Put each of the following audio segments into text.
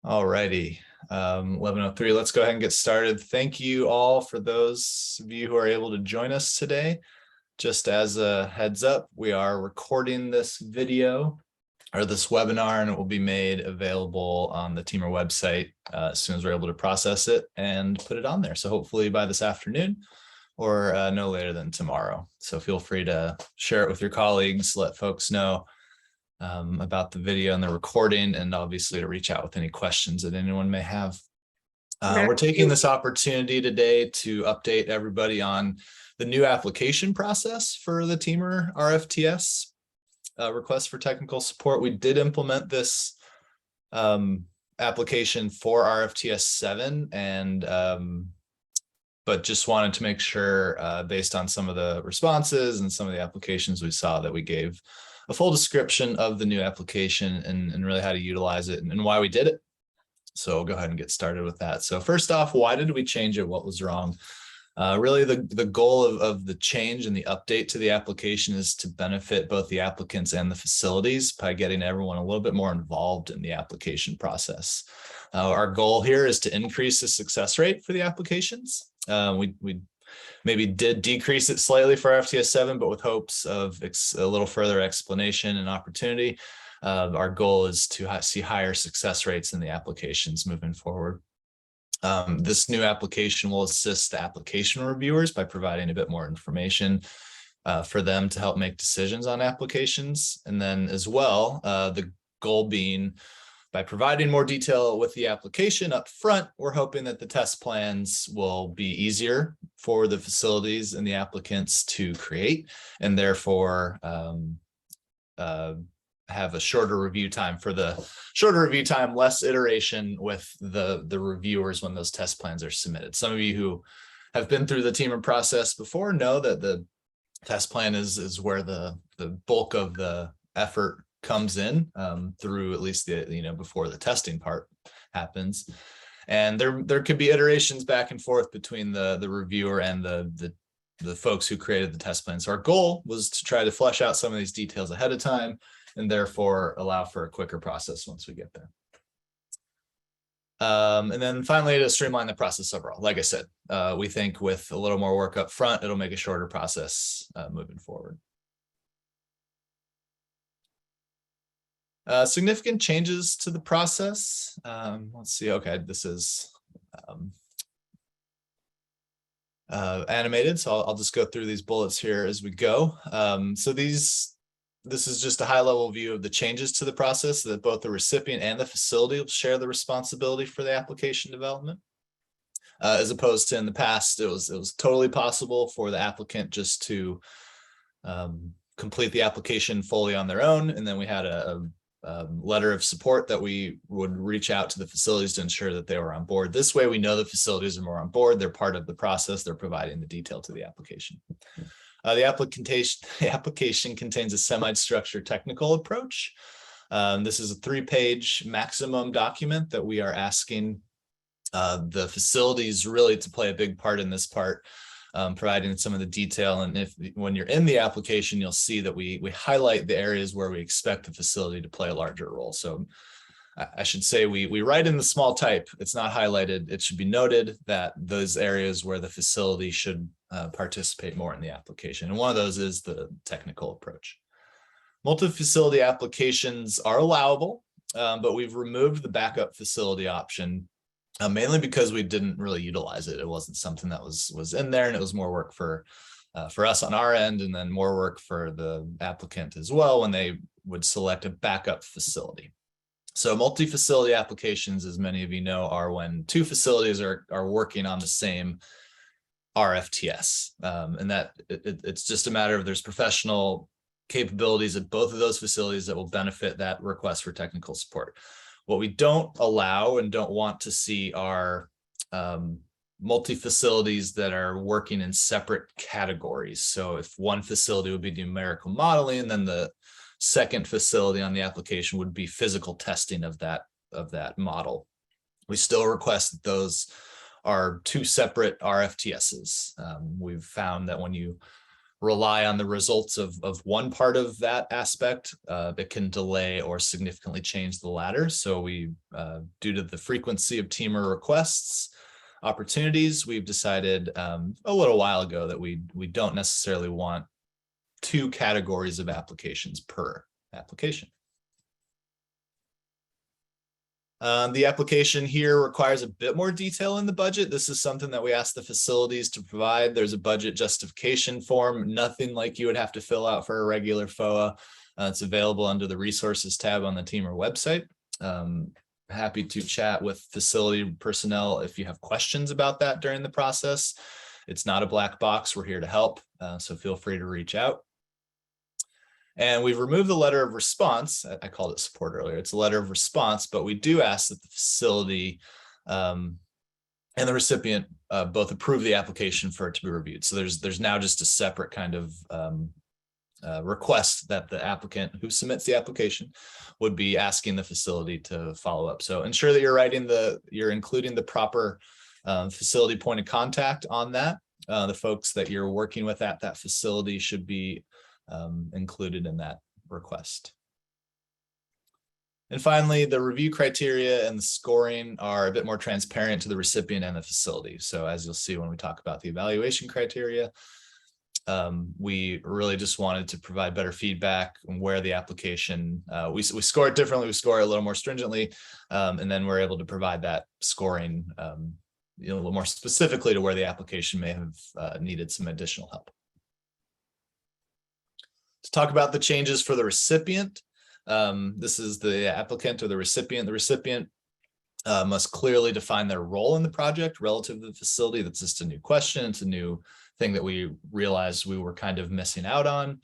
All righty, 11:03. Let's go ahead and get started. Thank you all for those of you who are able to join us today. Just as a heads up, we are recording this video or this webinar, and it will be made available on the TEAMER website as soon as we're able to process it and put it on there. So hopefully by this afternoon or no later than tomorrow. So feel free to share it with your colleagues, let folks know about the video and the recording, and obviously to reach out with any questions that anyone may have. We're taking this opportunity today to update everybody on the new application process for the TEAMER RFTS request for technical support. We did implement this application for RFTS 7, and but just wanted to make sure based on some of the responses and some of the applications we saw that we gave a full description of the new application and really how to utilize it and why we did it. So we'll go ahead and get started with that. So first off, why did we change it? What was wrong? Really, the goal of the change and the update to the application is to benefit both the applicants and the facilities by getting everyone a little bit more involved in the application process. Our goal here is to increase the success rate for the applications. We maybe did decrease it slightly for RFTS 7, but with hopes of a little further explanation and opportunity. Our goal is to see higher success rates in the applications moving forward. This new application will assist the application reviewers by providing a bit more information for them to help make decisions on applications. And then as well, the goal being by providing more detail with the application up front, we're hoping that the test plans will be easier for the facilities and the applicants to create, and therefore have a shorter review time less iteration with the reviewers when those test plans are submitted. Some of you who have been through the TEAMER process before know that the test plan is where the bulk of the effort comes in through at least before the testing part happens. And there could be iterations back and forth between the reviewer and the folks who created the test plan. So our goal was to try to flesh out some of these details ahead of time and therefore allow for a quicker process once we get there. And then finally, to streamline the process overall. Like I said, we think with a little more work up front, it'll make a shorter process moving forward. Significant changes to the process. Let's see. Okay, this is animated, so I'll just go through these bullets here as we go. So this is just a high-level view of the changes to the process so that both the recipient and the facility will share the responsibility for the application development. As opposed to in the past, it was totally possible for the applicant just to complete the application fully on their own, and then we had a letter of support that we would reach out to the facilities to ensure that they were on board. This way, we know the facilities are more on board. They're part of the process. They're providing the detail to the application. The application contains a semi-structured technical approach. This is a 3-page maximum document that we are asking the facilities really to play a big part in this part, providing some of the detail. And when you're in the application, you'll see that we highlight the areas where we expect the facility to play a larger role. So I should say we write in the small type. It's not highlighted. It should be noted that those areas where the facility should participate more in the application. And one of those is the technical approach. Multi-facility applications are allowable, but we've removed the backup facility option mainly because we didn't really utilize it. It wasn't something that was in there, and it was more work for us on our end, and then more work for the applicant as well when they would select a backup facility. So multi-facility applications, as many of you know, are when 2 facilities are working on the same RFTS, and that it's just a matter of there's professional capabilities at both of those facilities that will benefit that request for technical support. What we don't allow and don't want to see are multi-facilities that are working in separate categories. So if one facility would be numerical modeling, and then the second facility on the application would be physical testing of that model. We still request that those are 2 separate RFTSs. We've found that when you rely on the results of one part of that aspect, it can delay or significantly change the latter. So we, due to the frequency of TEAMER requests, opportunities, we've decided a little while ago that we don't necessarily want 2 categories of applications per application. The application here requires a bit more detail in the budget. This is something that we ask the facilities to provide. There's a budget justification form, nothing like you would have to fill out for a regular FOA. It's available under the resources tab on the TEAMER website. Happy to chat with facility personnel if you have questions about that during the process. It's not a black box. We're here to help, so feel free to reach out. And we've removed the letter of response. I called it support earlier. It's a letter of response, but we do ask that the facility and the recipient both approve the application for it to be reviewed. So there's now just a separate kind of request that the applicant who submits the application would be asking the facility to follow up. So ensure that you're including the proper facility point of contact on that. The folks that you're working with at that facility should be included in that request. And finally, the review criteria and the scoring are a bit more transparent to the recipient and the facility. So as you'll see when we talk about the evaluation criteria, we really just wanted to provide better feedback on where the application, we score it differently, we score it a little more stringently, and then we're able to provide that scoring a little more specifically to where the application may have needed some additional help. To talk about the changes for the recipient, this is the applicant or the recipient. The recipient must clearly define their role in the project relative to the facility. That's just a new question. It's a new thing that we realized we were kind of missing out on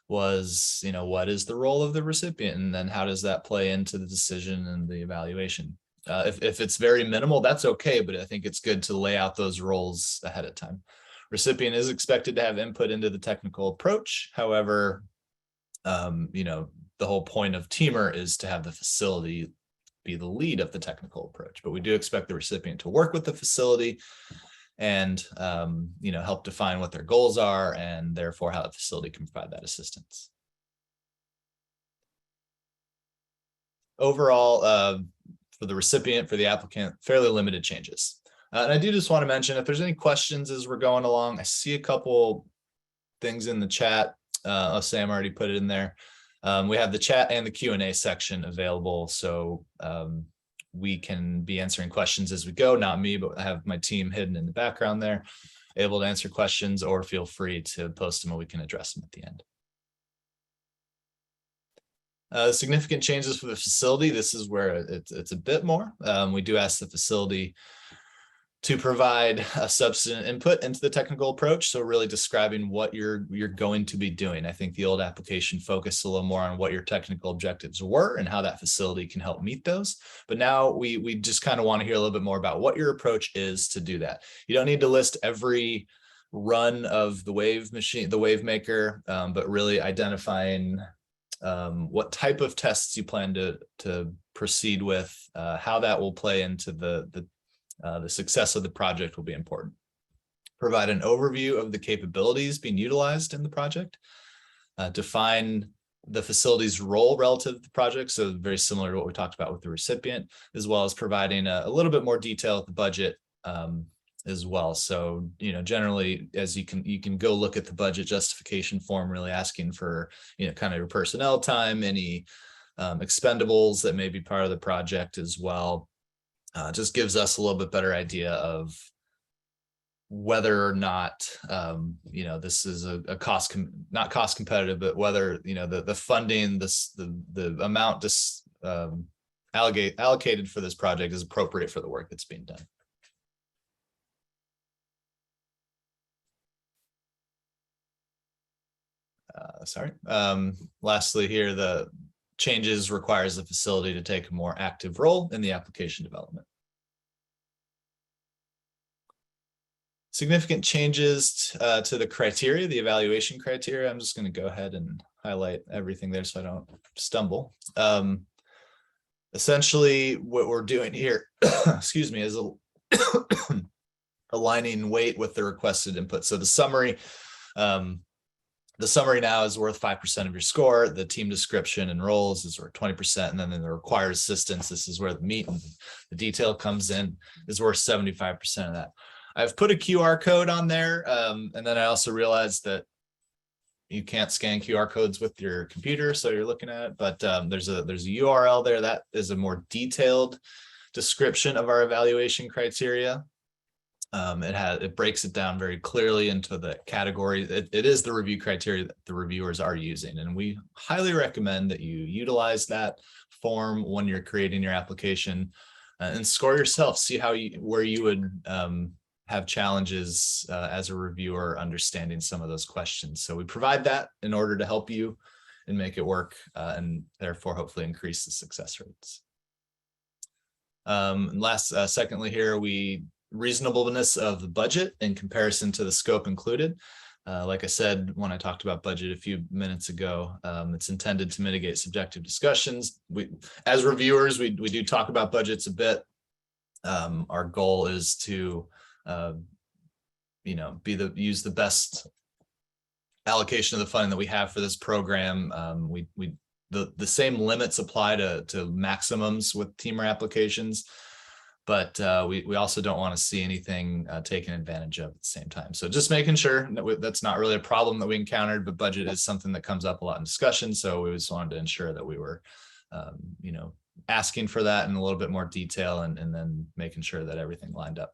was, what is the role of the recipient? And then how does that play into the decision and the evaluation? If it's very minimal, that's okay, but I think it's good to lay out those roles ahead of time. Recipient is expected to have input into the technical approach. However, the whole point of TEAMER is to have the facility be the lead of the technical approach, but we do expect the recipient to work with the facility and, help define what their goals are and therefore how the facility can provide that assistance. Overall, for the recipient, for the applicant, fairly limited changes. And I do just want to mention if there's any questions as we're going along. I see a couple things in the chat. Sam already put it in there. We have the chat and the Q&A section available, so we can be answering questions as we go. Not me, but I have my team hidden in the background there, able to answer questions, or feel free to post them and we can address them at the end. Significant changes for the facility. This is where it's a bit more. We do ask the facility to provide a substantive input into the technical approach. So really describing what you're going to be doing. I think the old application focused a little more on what your technical objectives were and how that facility can help meet those. But now we just kind of want to hear a little bit more about what your approach is to do that. You don't need to list every run of the wave machine, the wave maker, but really identifying what type of tests you plan to proceed with, how that will play into the success of the project will be important. Provide an overview of the capabilities being utilized in the project. Define the facility's role relative to the project, so very similar to what we talked about with the recipient, as well as providing a little bit more detail at the budget as well. So, generally, as you can go look at the budget justification form, really asking for, kind of your personnel time, any expendables that may be part of the project as well. Just gives us a little bit better idea of whether or not, this is a not cost competitive, but whether, the funding, the amount allocated for this project is appropriate for the work that's being done. Lastly here, the changes requires the facility to take a more active role in the application development. Significant changes to the criteria, the evaluation criteria. I'm just going to go ahead and highlight everything there so I don't stumble. Essentially, what we're doing here, excuse me, is aligning weight with the requested input. So the summary, the summary now is worth 5% of your score. The team description and roles is worth 20%. And then in the required assistance, this is where the meat and the detail comes in, is worth 75% of that. I've put a QR code on there. And then I also realized that you can't scan QR codes with your computer, so you're looking at it, but there's a URL there that is a more detailed description of our evaluation criteria. It breaks it down very clearly into the category. It is the review criteria that the reviewers are using, and we highly recommend that you utilize that form when you're creating your application and score yourself. See where you would have challenges as a reviewer understanding some of those questions. So we provide that in order to help you and make it work and therefore hopefully increase the success rates. Secondly here, reasonableness of the budget in comparison to the scope included. Like I said, when I talked about budget a few minutes ago, it's intended to mitigate subjective discussions. As reviewers, we do talk about budgets a bit. Our goal is to use the best allocation of the funding that we have for this program. The same limits apply to maximums with TEAMER applications, but we also don't want to see anything taken advantage of at the same time. So just making sure that that's not really a problem that we encountered, but budget is something that comes up a lot in discussion. So we just wanted to ensure that we were, asking for that in a little bit more detail and then making sure that everything lined up.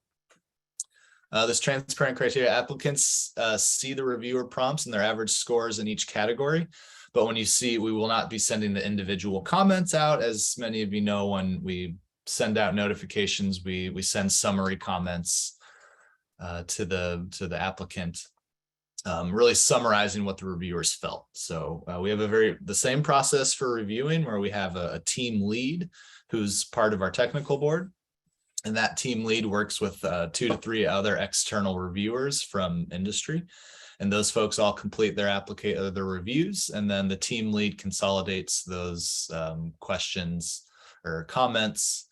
This transparent criteria, applicants see the reviewer prompts and their average scores in each category. But when you see, we will not be sending the individual comments out. As many of you know, when we send out notifications, we send summary comments to the applicant, really summarizing what the reviewers felt. So we have the same process for reviewing, where we have a team lead who's part of our technical board. And that team lead works with 2 to 3 other external reviewers from industry. And those folks all complete their reviews. And then the team lead consolidates those questions or comments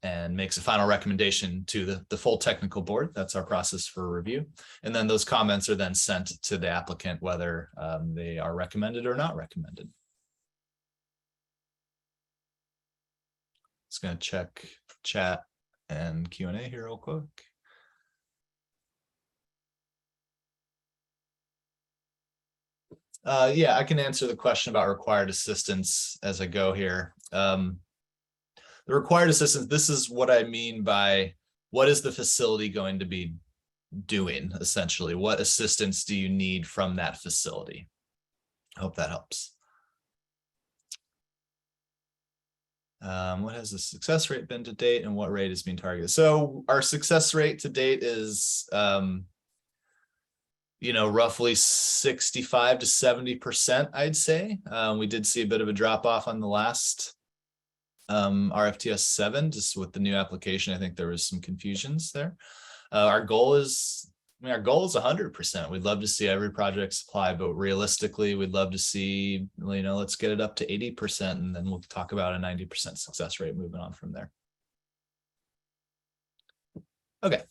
and makes a final recommendation to the full technical board. That's our process for review. And then those comments are then sent to the applicant, whether they are recommended or not recommended. Just going to check chat and Q&A here real quick. Yeah, I can answer the question about required assistance as I go here. The required assistance, this is what I mean by what is the facility going to be doing, essentially? What assistance do you need from that facility? I hope that helps. What has the success rate been to date and what rate is being targeted? So our success rate to date is, roughly 65 to 70%, I'd say. We did see a bit of a drop off on the last RFTS 7, just with the new application. I think there was some confusions there. Our goal is 100%. We'd love to see every project supply, but realistically, we'd love to see, let's get it up to 80%, and then we'll talk about a 90% success rate moving on from there. Okay,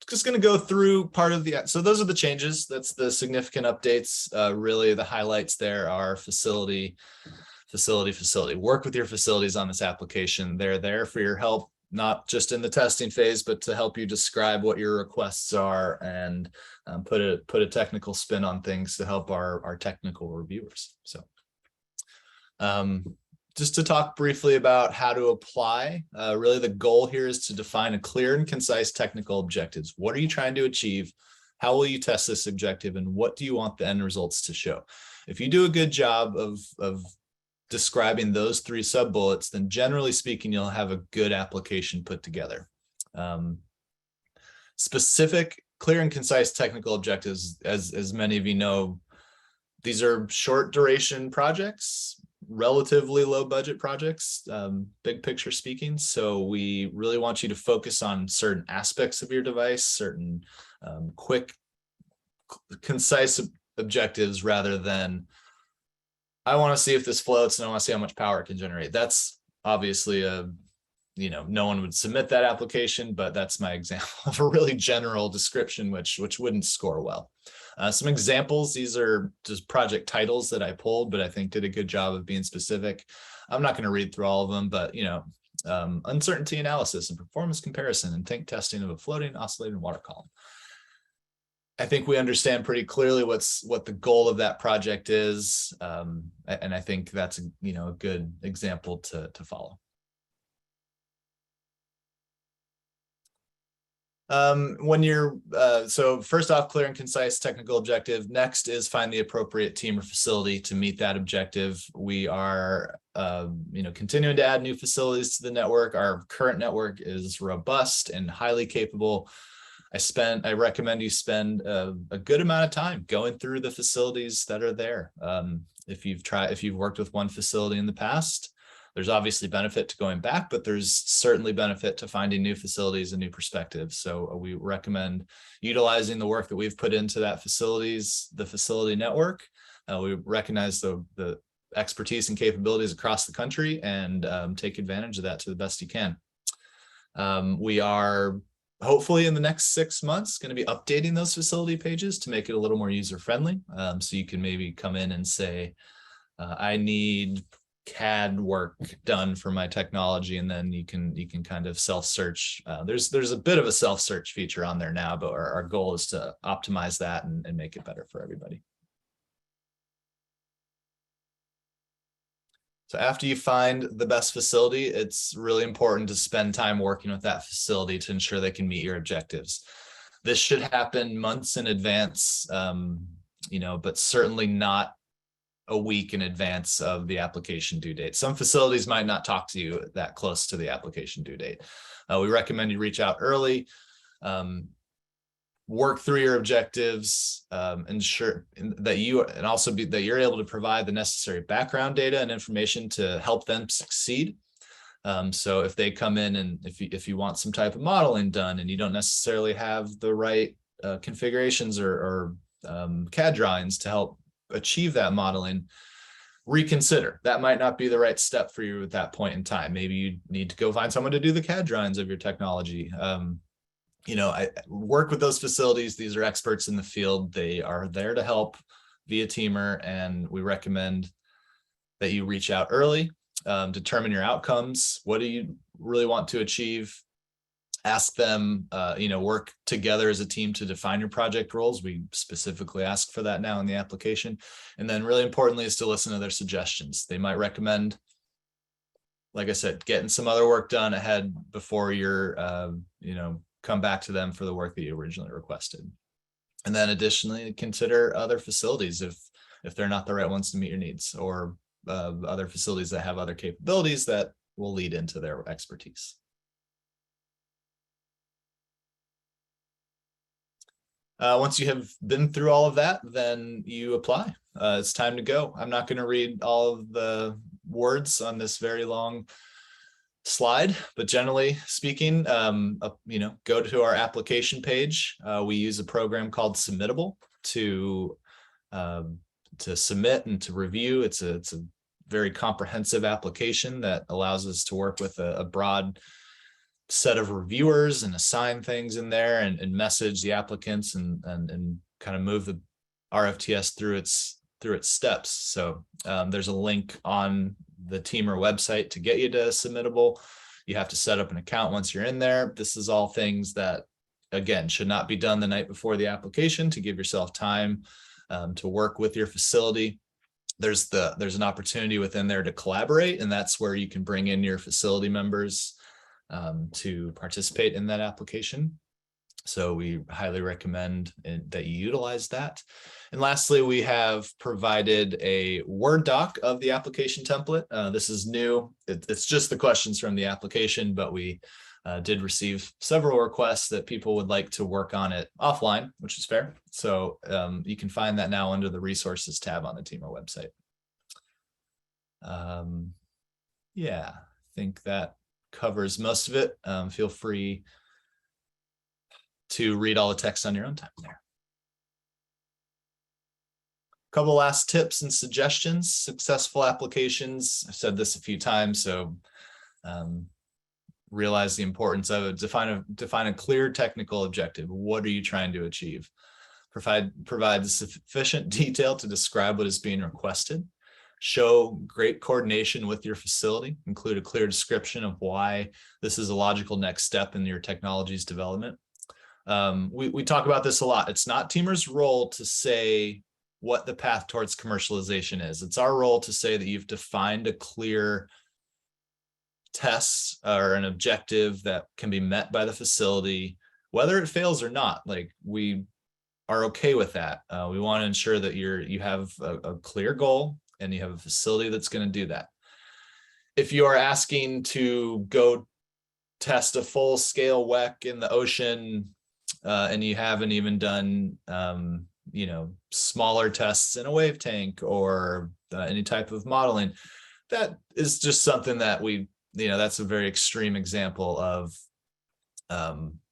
just going to go through part of so those are the changes. That's the significant updates. Really, the highlights there are facility. Work with your facilities on this application. They're there for your help, not just in the testing phase, but to help you describe what your requests are and put a technical spin on things to help our technical reviewers. So just to talk briefly about how to apply, really the goal here is to define a clear and concise technical objectives. What are you trying to achieve? How will you test this objective? And what do you want the end results to show? If you do a good job of describing those 3 sub-bullets, then generally speaking, you'll have a good application put together. Specific, clear and concise technical objectives, as many of you know, these are short duration projects, relatively low budget projects, big picture speaking. So we really want you to focus on certain aspects of your device, certain quick, concise objectives, rather than I want to see if this floats and I want to see how much power it can generate. That's obviously a no one would submit that application, but that's my example of a really general description, which wouldn't score well. Some examples, these are just project titles that I pulled, but I think did a good job of being specific. I'm not going to read through all of them, but uncertainty analysis and performance comparison and tank testing of a floating oscillating water column. I think we understand pretty clearly what the goal of that project is, and I think that's a good example to follow. When you're so first off, clear and concise technical objective. Next is find the appropriate team or facility to meet that objective. We are continuing to add new facilities to the network. Our current network is robust and highly capable. I recommend you spend a good amount of time going through the facilities that are there. If you've worked with one facility in the past, there's obviously benefit to going back, but there's certainly benefit to finding new facilities and new perspectives. So we recommend utilizing the work that we've put into the facility network. We recognize the expertise and capabilities across the country and take advantage of that to the best you can. We are hopefully in the next 6 months going to be updating those facility pages to make it a little more user-friendly. So you can maybe come in and say, I need CAD work done for my technology, and then you can kind of self-search. There's a bit of a self-search feature on there now, but our goal is to optimize that and make it better for everybody. So after you find the best facility, it's really important to spend time working with that facility to ensure they can meet your objectives. This should happen months in advance, but certainly not a week in advance of the application due date. Some facilities might not talk to you that close to the application due date. We recommend you reach out early, work through your objectives, ensure that you're able to provide the necessary background data and information to help them succeed. So if they come in and if you want some type of modeling done and you don't necessarily have the right configurations or CAD drawings to help achieve that modeling, reconsider. That might not be the right step for you at that point in time. Maybe you need to go find someone to do the CAD drawings of your technology. I work with those facilities. These are experts in the field. They are there to help via TEAMER, and we recommend that you reach out early, determine your outcomes. What do you really want to achieve? Ask them, work together as a team to define your project roles. We specifically ask for that now in the application. And then really importantly is to listen to their suggestions. They might recommend, like I said, getting some other work done ahead before you're, come back to them for the work that you originally requested. And then additionally, consider other facilities if they're not the right ones to meet your needs, or other facilities that have other capabilities that will lead into their expertise. Once you have been through all of that, then you apply. It's time to go. I'm not going to read all of the words on this very long slide, but generally speaking, go to our application page. We use a program called Submittable to submit and to review. It's a very comprehensive application that allows us to work with a broad set of reviewers and assign things in there and message the applicants and kind of move the RFTS through its steps. So there's a link on the TEAMER website to get you to Submittable. You have to set up an account once you're in there. This is all things that, again, should not be done the night before the application, to give yourself time to work with your facility. There's an opportunity within there to collaborate, and that's where you can bring in your facility members to participate in that application. So we highly recommend that you utilize that. And lastly, we have provided a Word doc of the application template. This is new. It's just the questions from the application, but we did receive several requests that people would like to work on it offline, which is fair. So you can find that now under the resources tab on the TEAMER website. Yeah, I think that covers most of it. Feel free to read all the text on your own time there. A couple last tips and suggestions. Successful applications. I've said this a few times, so realize the importance of it. Define a clear technical objective. What are you trying to achieve? Provide sufficient detail to describe what is being requested. Show great coordination with your facility. Include a clear description of why this is a logical next step in your technology's development. We talk about this a lot. It's not TEAMER's role to say what the path towards commercialization is. It's our role to say that you've defined a clear test or an objective that can be met by the facility, whether it fails or not. Like, we are okay with that. We want to ensure that you have a clear goal and you have a facility that's going to do that. If you are asking to go test a full scale WEC in the ocean, and you haven't even done smaller tests in a wave tank or any type of modeling, that is just something that that's a very extreme example of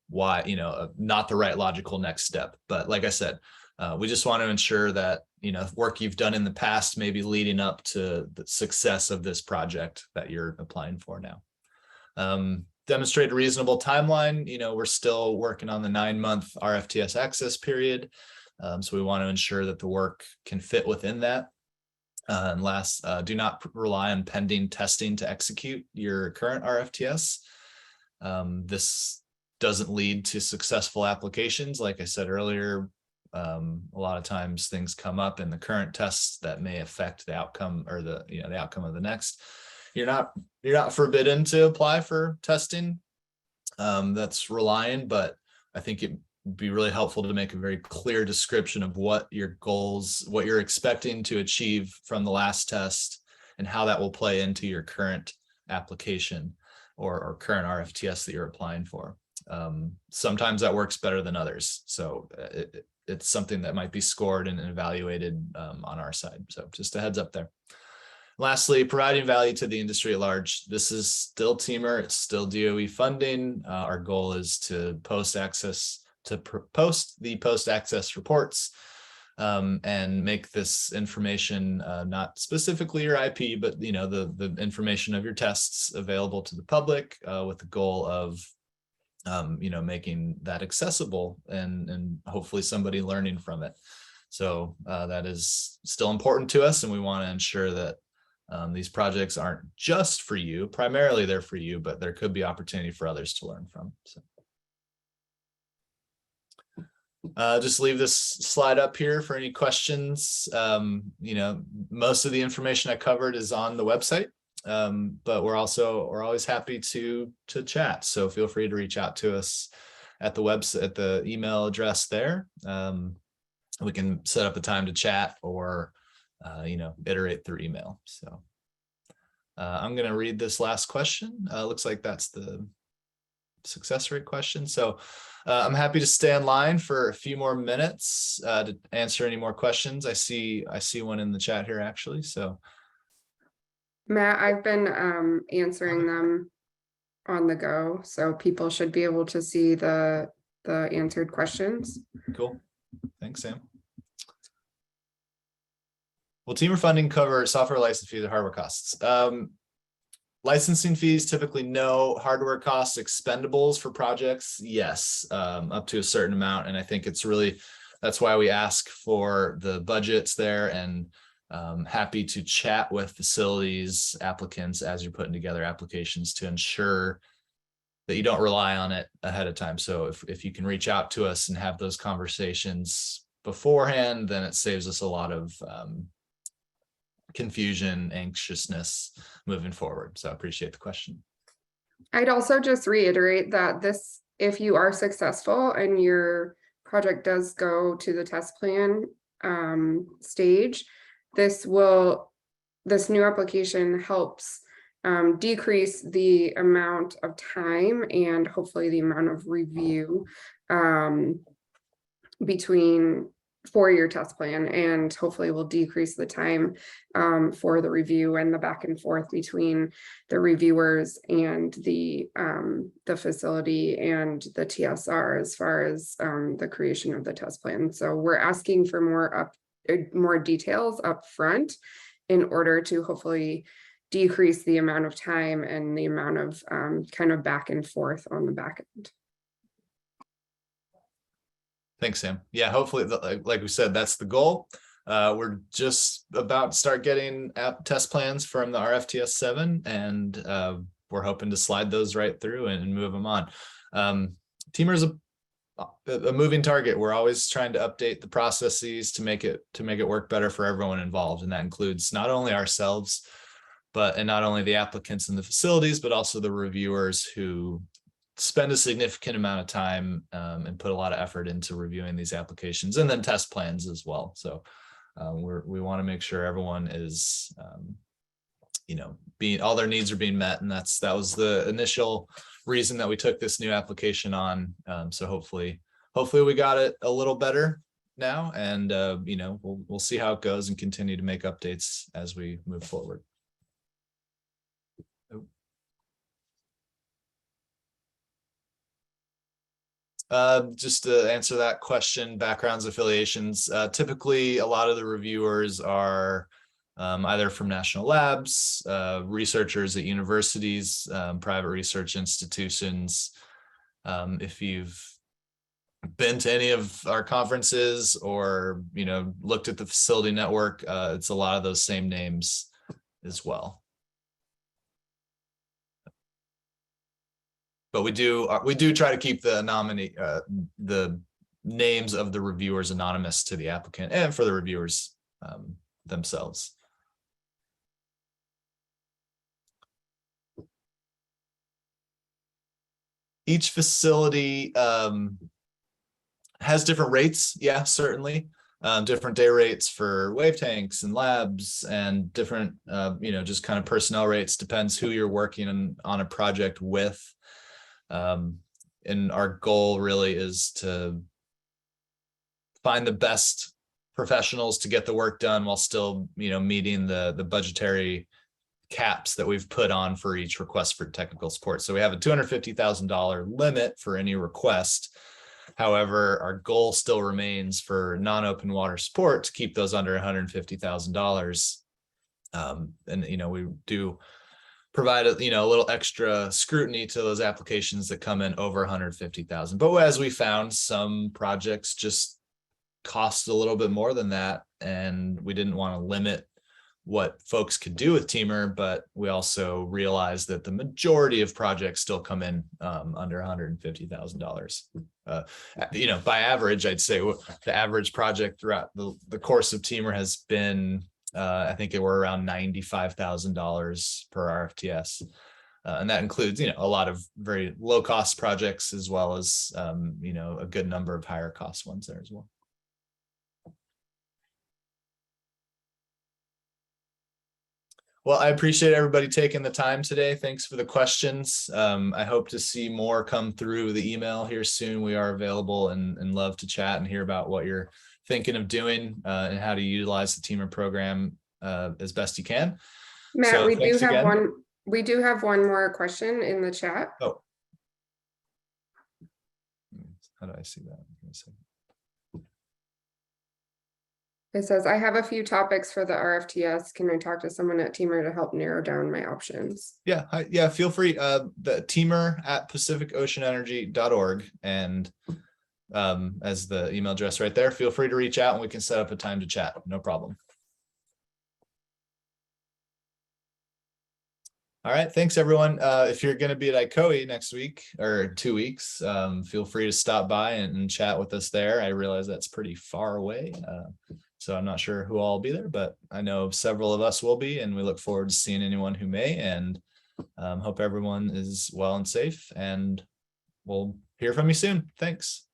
why, not the right logical next step. But like I said, we just want to ensure that, work you've done in the past, maybe leading up to the success of this project that you're applying for now. Demonstrate a reasonable timeline. We're still working on the 9-month RFTS access period. So we want to ensure that the work can fit within that. And last, do not rely on pending testing to execute your current RFTS. This doesn't lead to successful applications. Like I said earlier, a lot of times things come up in the current tests that may affect the outcome or the outcome of the next. You're not forbidden to apply for testing that's relying, but I think it'd be really helpful to make a very clear description of what your goals, what you're expecting to achieve from the last test, and how that will play into your current application or current RFTS that you're applying for. Sometimes that works better than others. So it's something that might be scored and evaluated on our side. So just a heads up there. Lastly, providing value to the industry at large. This is still TEAMER, it's still DOE funding. Our goal is to post the post-access reports and make this information not specifically your IP, but the information of your tests available to the public with the goal of making that accessible and hopefully somebody learning from it. So that is still important to us, and we want to ensure that these projects aren't just for you. Primarily they're for you, but there could be opportunity for others to learn from. So just leave this slide up here for any questions. Most of the information I covered is on the website, but we're always happy to chat. So feel free to reach out to us at the website, at the email address there. We can set up a time to chat or iterate through email. So I'm going to read this last question. Looks like that's the success rate question. So I'm happy to stay online for a few more minutes to answer any more questions. I see one in the chat here actually. So Matt, I've been answering them on the go, so people should be able to see the answered questions. Cool. Thanks, Sam. Will TEAMER funding cover software license fees or hardware costs? Licensing fees, typically no. Hardware costs, expendables for projects, yes, up to a certain amount. And I think that's why we ask for the budgets there, and happy to chat with facilities, applicants as you're putting together applications to ensure that you don't rely on it ahead of time. So if you can reach out to us and have those conversations beforehand, then it saves us a lot of confusion, anxiousness moving forward. So I appreciate the question. I'd also just reiterate that if you are successful and your project does go to the test plan stage, this new application helps decrease the amount of time and hopefully the amount of review for your test plan, and hopefully will decrease the time for the review and the back and forth between the reviewers and the facility and the TSR as far as the creation of the test plan. So we're asking for more details up front in order to hopefully decrease the amount of time and the amount of kind of back and forth on the back end. Thanks, Sam. Yeah, hopefully, like we said, that's the goal. We're just about to start getting app test plans from the RFTS 7, and we're hoping to slide those right through and move them on. TEAMER is a moving target. We're always trying to update the processes to make it work better for everyone involved, and that includes not only ourselves, and not only the applicants and the facilities, but also the reviewers who spend a significant amount of time and put a lot of effort into reviewing these applications, and then test plans as well. So we want to make sure everyone is, all their needs are being met, and that was the initial reason that we took this new application on. So hopefully we got it a little better now, and we'll see how it goes and continue to make updates as we move forward. Just to answer that question, backgrounds, affiliations, typically a lot of the reviewers are either from national labs, researchers at universities, private research institutions. If you've been to any of our conferences or looked at the facility network, it's a lot of those same names as well. But we do try to keep the names of the reviewers anonymous to the applicant and for the reviewers themselves. Each facility has different rates. Yeah, certainly. Different day rates for wave tanks and labs, and different, just kind of personnel rates. Depends who you're working on a project with. And our goal really is to find the best professionals to get the work done while still, meeting the budgetary caps that we've put on for each request for technical support. So we have a $250,000 limit for any request. However, our goal still remains for non-open water support to keep those under $150,000. And we do provide a little extra scrutiny to those applications that come in over 150,000. But as we found, some projects just cost a little bit more than that, and we didn't want to limit what folks could do with TEAMER, but we also realized that the majority of projects still come in under $150,000. By average, I'd say the average project throughout the course of TEAMER has been, I think we're around $95,000 per RFTS. And that includes, a lot of very low cost projects, as well as, a good number of higher cost ones there as well. Well, I appreciate everybody taking the time today. Thanks for the questions. I hope to see more come through the email here soon. We are available and love to chat and hear about what you're thinking of doing and how to utilize the TEAMER program as best you can. Matt, So we do have one more question in the chat. Oh, how do I see that? It says, I have a few topics for the RFTS. Can I talk to someone at TEAMER to help narrow down my options? Yeah, feel free. The TEAMER@pacificoceanenergy.org, and as the email address right there, feel free to reach out and we can set up a time to chat. No problem. All right, thanks everyone. If you're going to be at ICOE next week or 2 weeks, feel free to stop by and chat with us there. I realize that's pretty far away. So I'm not sure who all will be there, but I know several of us will be, and we look forward to seeing anyone who may, and hope everyone is well and safe, and we'll hear from you soon. Thanks.